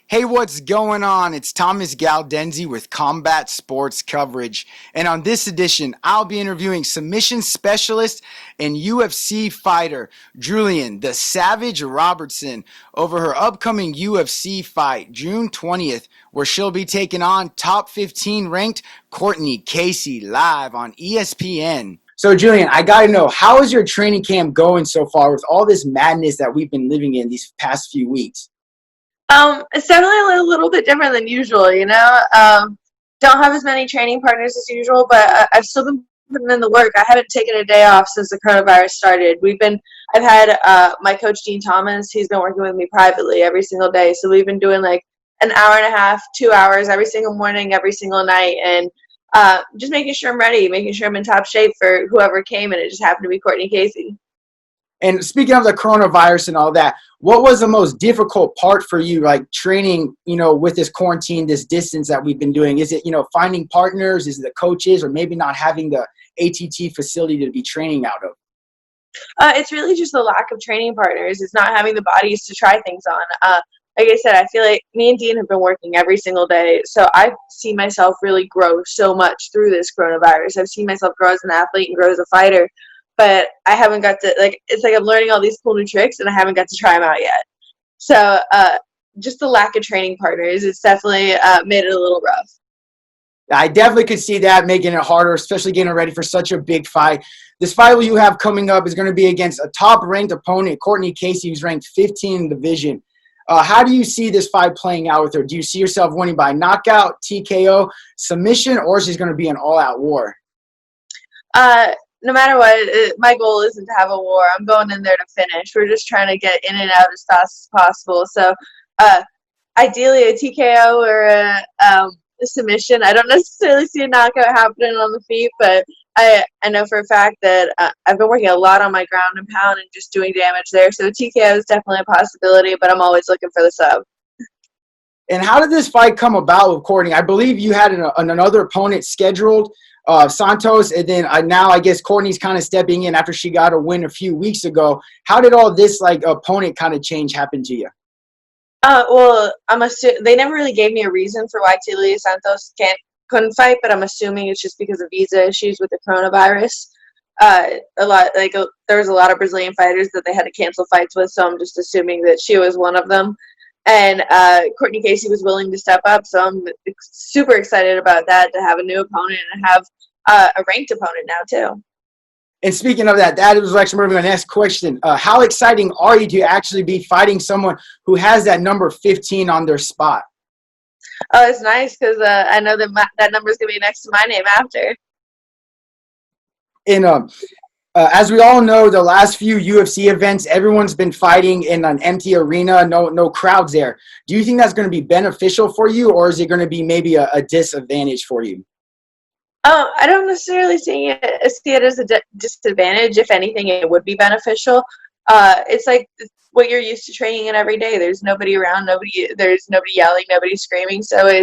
Hey, what's going on? It's Thomas Galdenzi with Combat Sports Coverage. And on this edition, I'll be interviewing submission specialist and UFC fighter Gillian "The Savage" Robertson over her upcoming UFC fight, June 20th, where she'll be taking on top 15 ranked Cortney Casey live on ESPN. So, Gillian, I got to know, how is your training camp going so far with all this madness that we've been living in these past few weeks? It's definitely a little bit different than usual, you know. Don't have as many training partners as usual, but I've still been putting in the work. I haven't taken a day off since the coronavirus started. I've had my coach Dean Thomas. He's been working with me privately every single day, so we've been doing like an hour and a half, 2 hours every single morning, every single night, and just making sure I'm ready, making sure I'm in top shape for whoever came, and it just happened to be Cortney Casey. And speaking of the coronavirus and all that, what was the most difficult part for you, like training, with this quarantine, this distance that we've been doing? Is it, finding partners? Is it the coaches, or maybe not having the ATT facility to be training out of? It's really just the lack of training partners. It's not having the bodies to try things on. Like I said, I feel like me and Dean have been working every single day, so I've seen myself really grow so much through this coronavirus. I've seen myself grow as an athlete and grow as a fighter, but I haven't got to, it's like I'm learning all these cool new tricks, and I haven't got to try them out yet. So just the lack of training partners, it's definitely made it a little rough. I definitely could see that making it harder, especially getting ready for such a big fight. This fight you have coming up is going to be against a top-ranked opponent, Cortney Casey, who's ranked 15 in the division. How do you see this fight playing out with her? Do you see yourself winning by knockout, TKO, submission, or is this going to be an all-out war? No matter what, my goal isn't to have a war. I'm going in there to finish. We're just trying to get in and out as fast as possible. So ideally a TKO or a submission. I don't necessarily see a knockout happening on the feet, but I know for a fact that I've been working a lot on my ground and pound and just doing damage there. So TKO is definitely a possibility, but I'm always looking for the sub. And how did this fight come about with Cortney? I believe you had another opponent scheduled, Santos, and then now I guess Cortney's kind of stepping in after she got a win a few weeks ago. How did all this opponent kind of change happen to you? Well, they never really gave me a reason for why Gillian Santos couldn't fight, but I'm assuming it's just because of visa issues with the coronavirus. There was a lot of Brazilian fighters that they had to cancel fights with, so I'm just assuming that she was one of them. And Cortney Casey was willing to step up, so I'm super excited about that, to have a new opponent and have a ranked opponent now too. And speaking of that was actually moving on the next question. How exciting are you to actually be fighting someone who has that number 15 on their spot? Oh, it's nice because I know that number is going to be next to my name after. And as we all know, the last few UFC events, everyone's been fighting in an empty arena, no crowds there. Do you think that's going to be beneficial for you, or is it going to be maybe a disadvantage for you? I don't necessarily see it as a disadvantage. If anything, it would be beneficial. It's like what you're used to training in every day. There's nobody around, there's nobody yelling, nobody screaming. So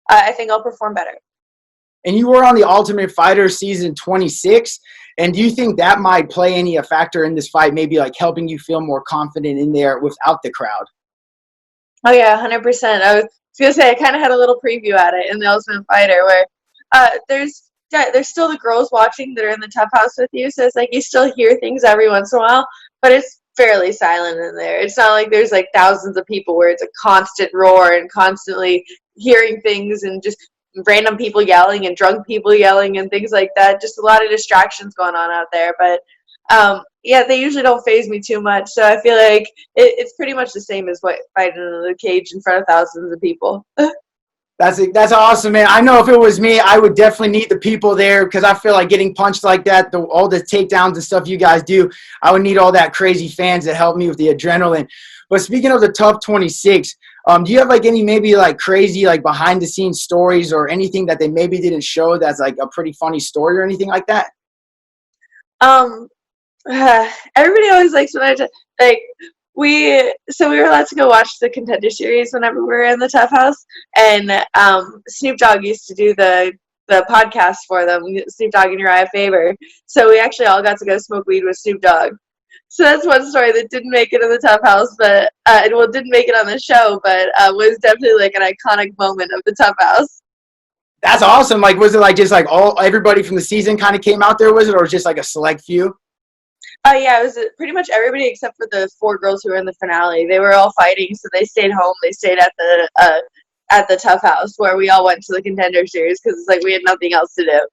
I think I'll perform better. And you were on the Ultimate Fighter season 26. And do you think that might play any factor in this fight, maybe like helping you feel more confident in there without the crowd? Oh, yeah, 100%. I was going to say, I kind of had a little preview at it in the Ultimate Fighter where there's still the girls watching that are in the tough house with you. So it's like you still hear things every once in a while, but it's fairly silent in there. It's not like there's like thousands of people where it's a constant roar and constantly hearing things and just random people yelling and drunk people yelling and things like that. Just a lot of distractions going on out there. But yeah, they usually don't faze me too much. So I feel like it's pretty much the same as fighting in the cage in front of thousands of people. That's awesome, man. I know if it was me, I would definitely need the people there because I feel like getting punched like that, all the takedowns and stuff you guys do, I would need all that crazy fans to help me with the adrenaline. But speaking of the Tough 26, do you have any maybe crazy behind the scenes stories or anything that they maybe didn't show that's a pretty funny story or anything like that? Everybody always likes when we were allowed to go watch the Contender Series whenever we were in the Tough House, and Snoop Dogg used to do the podcast for them, Snoop Dogg and Uriah Faber. So we actually all got to go smoke weed with Snoop Dogg. So that's one story that didn't make it in the Tough House, but well, didn't make it on the show, but was definitely like an iconic moment of the Tough House. That's awesome. Like, was it like just like everybody from the season kind of came out there, was it, or just like a select few? Yeah, it was pretty much everybody except for the 4 girls who were in the finale. They were all fighting, so they stayed home. They stayed at the Tough House where we all went to the Contender Series because it's like we had nothing else to do.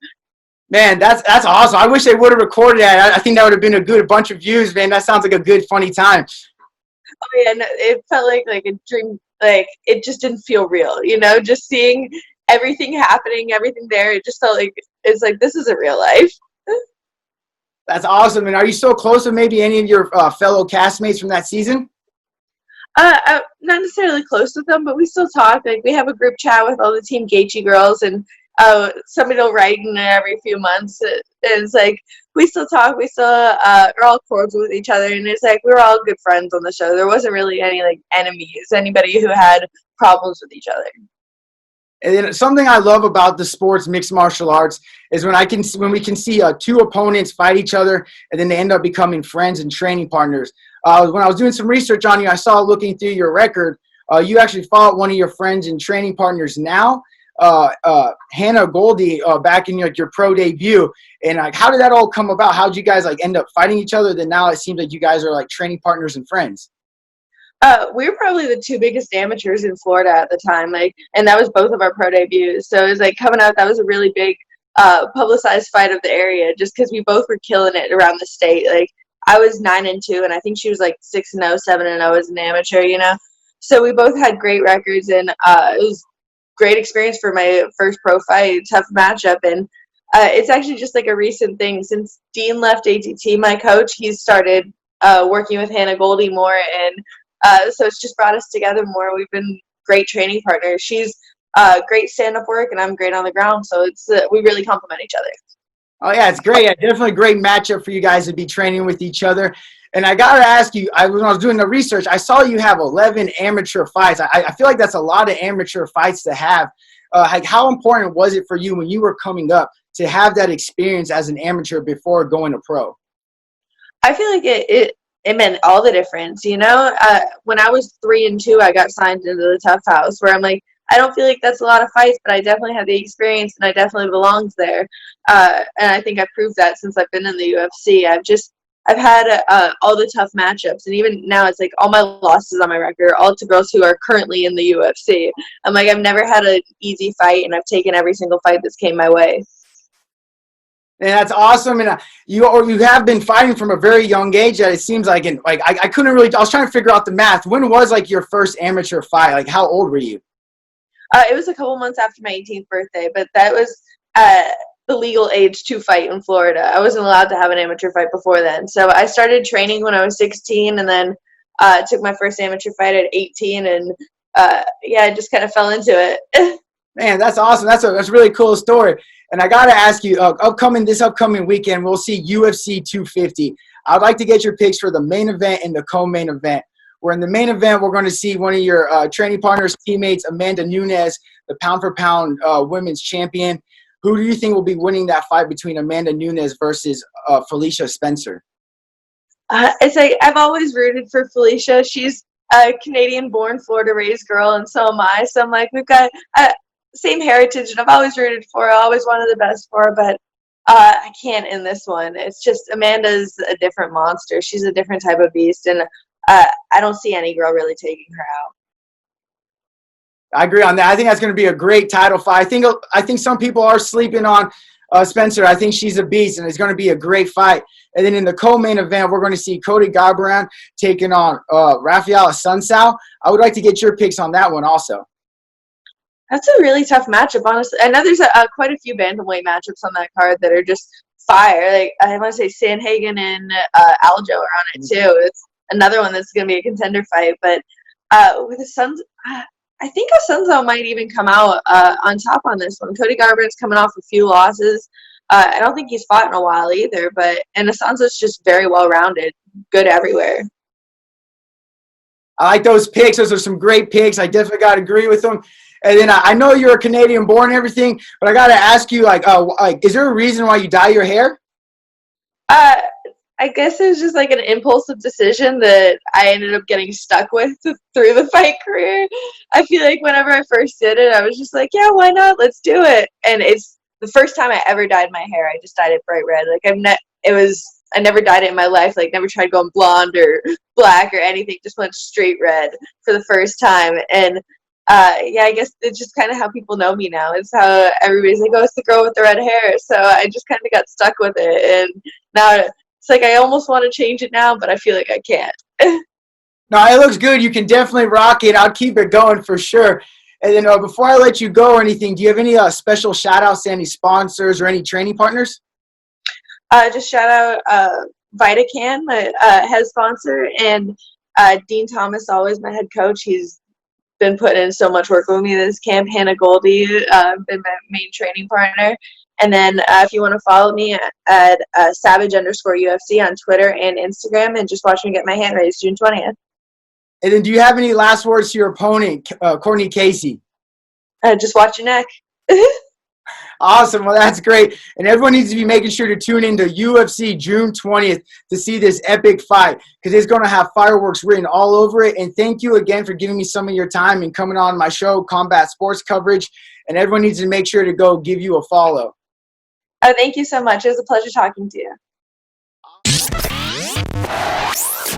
Man, that's awesome. I wish they would have recorded that. I think that would have been a bunch of views, man. That sounds like a good, funny time. Oh yeah, no, it felt like a dream. Like it just didn't feel real, Just seeing everything happening, everything there. It just felt like it's like this isn't real life. That's awesome. And are you still close to maybe any of your fellow castmates from that season? Not necessarily close with them, but we still talk. Like we have a group chat with all the Team Gaethje girls, and somebody will write in there every few months. It's like we still talk. We still are all cordial with each other, and it's like we were all good friends on the show. There wasn't really any like enemies, anybody who had problems with each other. And then something I love about the sports mixed martial arts is when we can see 2 opponents fight each other and then they end up becoming friends and training partners. When I was doing some research on you, I saw looking through your record, you actually fought one of your friends and training partners now, Hannah Goldie, back in your pro debut. And like, how did that all come about? How did you guys like end up fighting each other? Then now it seems like you guys are like training partners and friends. We were probably the 2 biggest amateurs in Florida at the time, and that was both of our pro debuts. So it was like coming out, that was a really big publicized fight of the area, just because we both were killing it around the state. Like I was 9-2, and I think she was like 6-0, 7-0 as an amateur. So we both had great records, and it was great experience for my first pro fight, tough matchup, and it's actually just like a recent thing since Dean left ATT. My coach, he's started working with Hannah Goldie more, and so it's just brought us together more. We've been great training partners. She's great stand-up work, and I'm great on the ground. So it's we really complement each other. Oh, yeah, it's great. Yeah, definitely a great matchup for you guys to be training with each other. And I got to ask you, when I was doing the research, I saw you have 11 amateur fights. I feel like that's a lot of amateur fights to have. Like, how important was it for you when you were coming up to have that experience as an amateur before going to pro? I feel like it meant all the difference, When I was 3-2, I got signed into the Tough House, where I'm like, I don't feel like that's a lot of fights, but I definitely have the experience, and I definitely belonged there. And I think I've proved that since I've been in the UFC. I've had all the tough matchups, and even now it's like all my losses on my record, all to girls who are currently in the UFC. I'm like, I've never had an easy fight, and I've taken every single fight that's came my way. And that's awesome. And you have been fighting from a very young age. That it seems like, I couldn't really. I was trying to figure out the math. When was like your first amateur fight? Like, how old were you? It was a couple months after my 18th birthday, but that was the legal age to fight in Florida. I wasn't allowed to have an amateur fight before then. So I started training when I was 16, and then took my first amateur fight at 18, and I just kind of fell into it. Man, that's awesome. That's a really cool story. And I got to ask you, this upcoming weekend, we'll see UFC 250. I'd like to get your picks for the main event and the co-main event. Where in the main event, we're going to see one of your training partners, teammates, Amanda Nunez, the pound-for-pound women's champion. Who do you think will be winning that fight between Amanda Nunez versus Felicia Spencer? It's like I've always rooted for Felicia. She's a Canadian-born, Florida-raised girl, and so am I. So I'm like, we've got same heritage, and I've always rooted for her. I always wanted the best for her, but I can't in this one. It's just Amanda's a different monster. She's a different type of beast, and I don't see any girl really taking her out. I agree on that. I think that's going to be a great title fight. I think some people are sleeping on Spencer. I think she's a beast, and it's going to be a great fight. And then in the co-main event, we're going to see Cody Garbrandt taking on Rafael Assunção. I would like to get your picks on that one also. That's a really tough matchup, honestly. I know there's quite a few bantamweight matchups on that card that are just fire. Like I want to say Sanhagen and Aljo are on it too. It's another one that's going to be a contender fight. But with the Suns, I think Assunção might even come out on top on this one. Cody Garbrandt's coming off a few losses. I don't think he's fought in a while either. And Assunção's just very well-rounded, good everywhere. I like those picks. Those are some great picks. I definitely got to agree with them. And then I know you're a Canadian-born and everything, but I got to ask you, is there a reason why you dye your hair? I guess it was just like an impulsive decision that I ended up getting stuck with through the fight career. I feel like whenever I first did it, I was just like, yeah, why not? Let's do it. And it's the first time I ever dyed my hair. I just dyed it bright red. Like I never dyed it in my life. Like never tried going blonde or black or anything. Just went straight red for the first time. And yeah, I guess it's just kind of how people know me now. It's how everybody's like, oh, it's the girl with the red hair. So I just kind of got stuck with it. And now it's like I almost want to change it now, but I feel like I can't. No, it looks good. You can definitely rock it. I'll keep it going for sure. And then before I let you go or anything, do you have any special shout outs to any sponsors or any training partners? Just shout out VitaCan, my head sponsor, and Dean Thomas, always my head coach. He's been putting in so much work with me this camp. Hannah Goldie, been my main training partner. And then if you want to follow me at Savage_UFC on Twitter and Instagram, and just watch me get my hand raised June 20th. And then do you have any last words to your opponent, Cortney Casey? Just watch your neck. Awesome. Well, that's great. And everyone needs to be making sure to tune in to UFC June 20th to see this epic fight because it's going to have fireworks written all over it. And thank you again for giving me some of your time and coming on my show, Combat Sports Coverage. And everyone needs to make sure to go give you a follow. Oh, thank you so much. It was a pleasure talking to you.